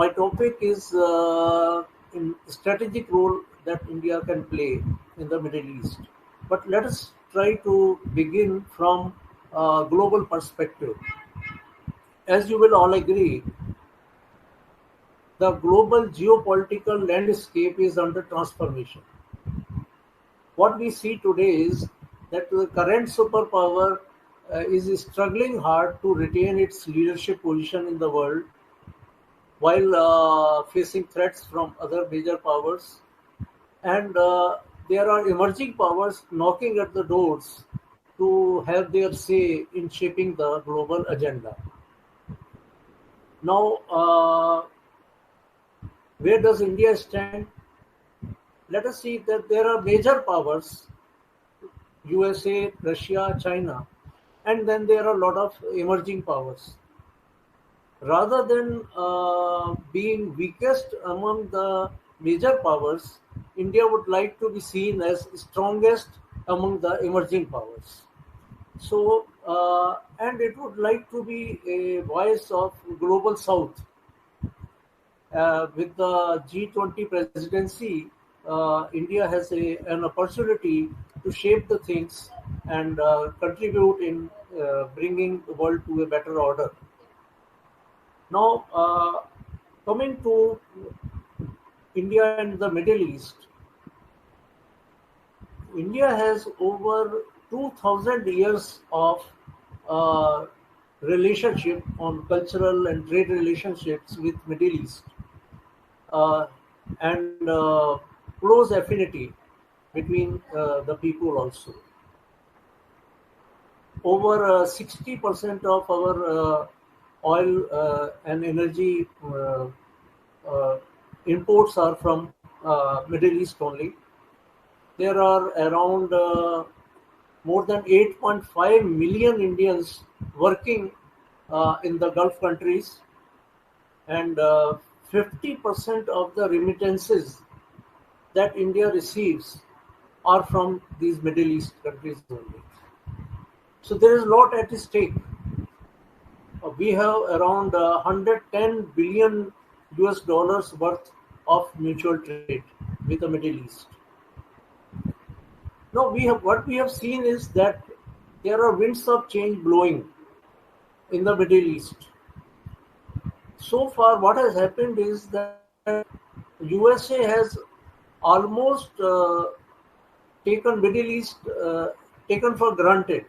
My topic is in strategic role that India can play in the Middle East. But let us try to begin from a global perspective. As you will all agree, the global geopolitical landscape is under transformation. What we see today is that the current superpower is struggling hard to retain its leadership position in the world while facing threats from other major powers. And there are emerging powers knocking at the doors to have their say in shaping the global agenda. Now, where does India stand? Let us see that there are major powers, USA, Russia, China, and then there are a lot of emerging powers. Rather than being weakest among the major powers, India would like to be seen as strongest among the emerging powers. So, and it would like to be a voice of global South. With the G20 presidency, India has an opportunity to shape the things and contribute in bringing the world to a better order. Now, coming to India and the Middle East, India has over 2,000 years of relationship on cultural and trade relationships with Middle East and close affinity between the people also. Over 60% of our oil and energy imports are from Middle East only. There are around more than 8.5 million Indians working in the Gulf countries, and 50% of the remittances that India receives are from these Middle East countries only. So there is a lot at stake. We have around 110 billion US dollars worth of mutual trade with the Middle East. Now what we have seen is that there are winds of change blowing in the Middle East. So far, what has happened is that USA has almost taken Middle East taken for granted,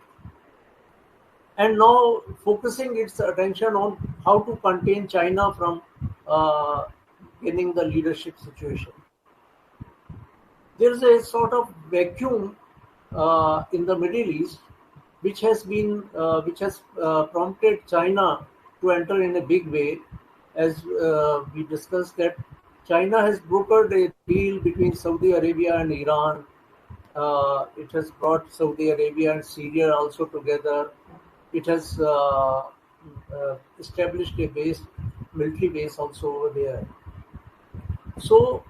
and now focusing its attention on how to contain China from getting the leadership situation. There is a sort of vacuum in the Middle East, which has prompted China to enter in a big way. As we discussed, that China has brokered a deal between Saudi Arabia and Iran. It has brought Saudi Arabia and Syria also together. It has established a military base also over there. So,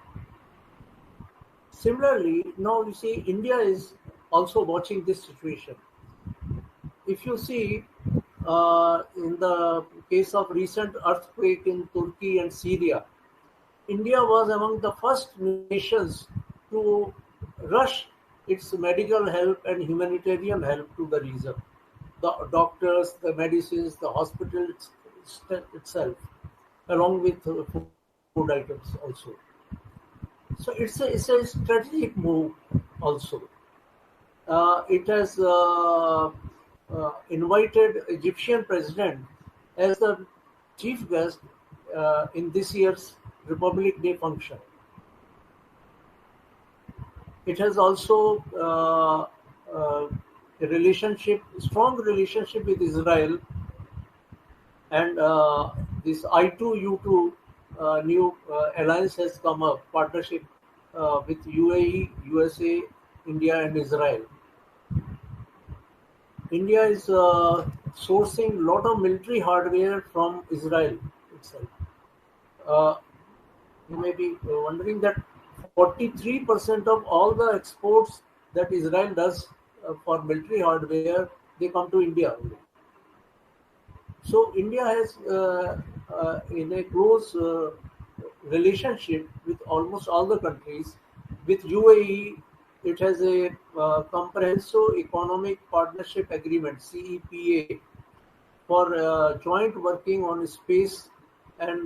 similarly, now you see India is also watching this situation. If you see, in the case of recent earthquake in Turkey and Syria, India was among the first nations to rush its medical help and humanitarian help to the region. The doctors, the medicines, the hospital itself, along with food items also. So it's a strategic move also. It has invited Egyptian president as the chief guest in this year's Republic Day function. It has also a strong relationship with Israel, and this I2U2 new alliance has come up, partnership with UAE, USA, India, and Israel. India is sourcing a lot of military hardware from Israel itself. You may be wondering that 43% of all the exports that Israel does for military hardware, they come to India only. So India has, in a close relationship with almost all the countries. With UAE, it has a comprehensive economic partnership agreement (CEPA) for joint working on space and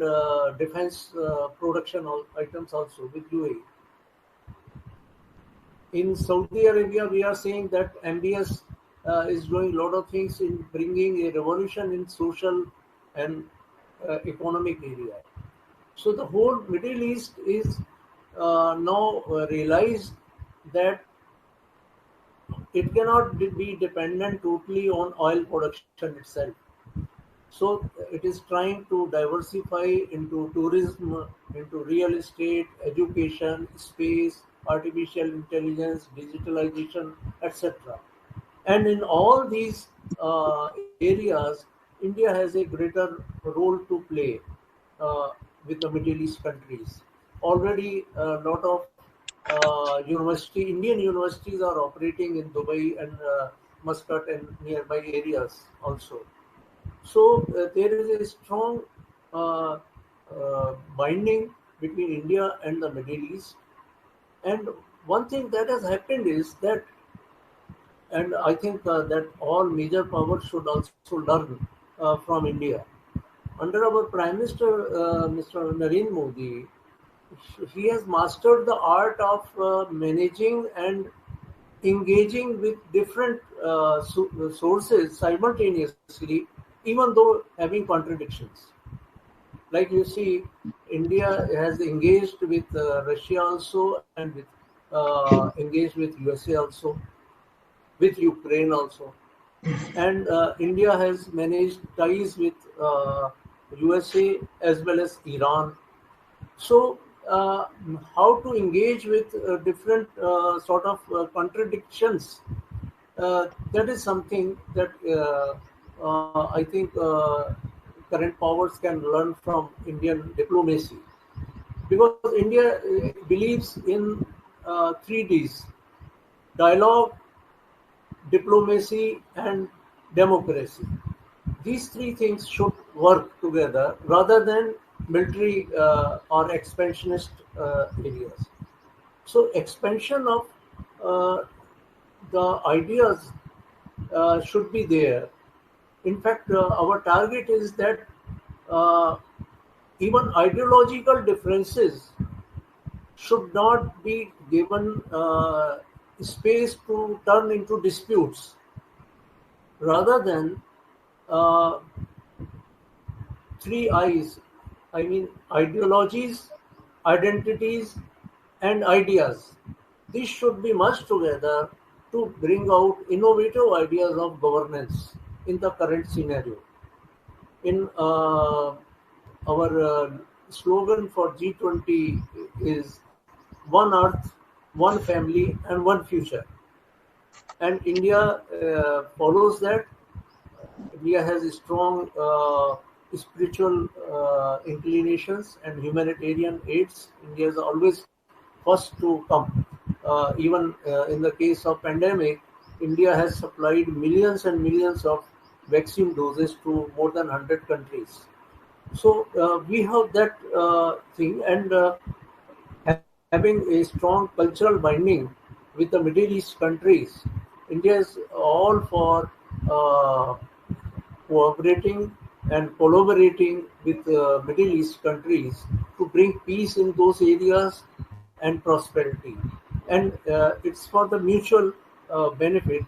defense production items also with UAE. In Saudi Arabia, we are saying that MBS is doing a lot of things in bringing a revolution in social and economic area. So the whole Middle East is now realized that it cannot be dependent totally on oil production itself. So it is trying to diversify into tourism, into real estate, education, space, artificial intelligence, digitalization, etc. And in all these areas, India has a greater role to play with the Middle East countries. Already a lot of Indian universities are operating in Dubai and Muscat and nearby areas also. So there is a strong binding between India and the Middle East. And one thing that has happened is that, and I think that all major powers should also learn from India. Under our Prime Minister, Mr. Narendra Modi, he has mastered the art of managing and engaging with different sources simultaneously, even though having contradictions. Like you see, India has engaged with Russia also, and with engaged with USA also, with Ukraine also, and India has managed ties with USA as well as Iran. So, how to engage with different sort of contradictions? That is something that I think current powers can learn from Indian diplomacy, because India believes in 3Ds: dialogue, diplomacy, and democracy. These three things should work together rather than military or expansionist areas. So expansion of the ideas should be there. In fact, our target is that even ideological differences should not be given space to turn into disputes, rather than three I's. I mean, ideologies, identities, and ideas. These should be merged together to bring out innovative ideas of governance in the current scenario. In our slogan for G20 is "One Earth, One Family, and One Future," and India follows that. India has a strong spiritual inclinations and humanitarian aids. India is always first to come. Even in the case of pandemic, India has supplied millions and millions of vaccine doses to more than 100 countries. So we have that thing, and having a strong cultural binding with the Middle East countries, India is all for cooperating and collaborating with Middle East countries to bring peace in those areas and prosperity. And it's for the mutual benefit,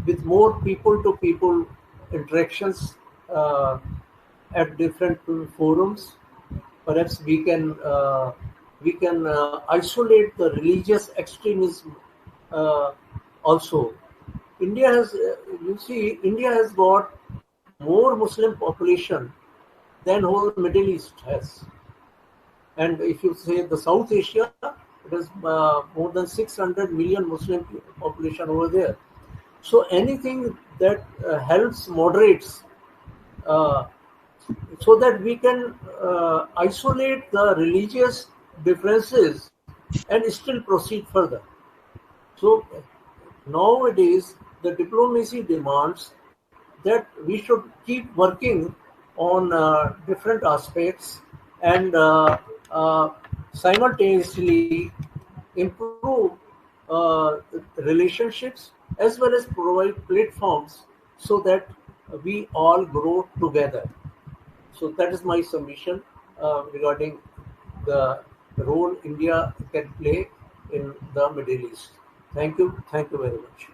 with more people-to-people interactions at different forums. Perhaps we can isolate the religious extremism also. India has, India has got more Muslim population than whole Middle East has. And if you say the South Asia, it has more than 600 million Muslim population over there. So anything that helps moderates, so that we can isolate the religious differences and still proceed further. So nowadays, the diplomacy demands that we should keep working on different aspects and simultaneously improve relationships as well as provide platforms so that we all grow together. So that is my submission regarding the role India can play in the Middle East. Thank you very much.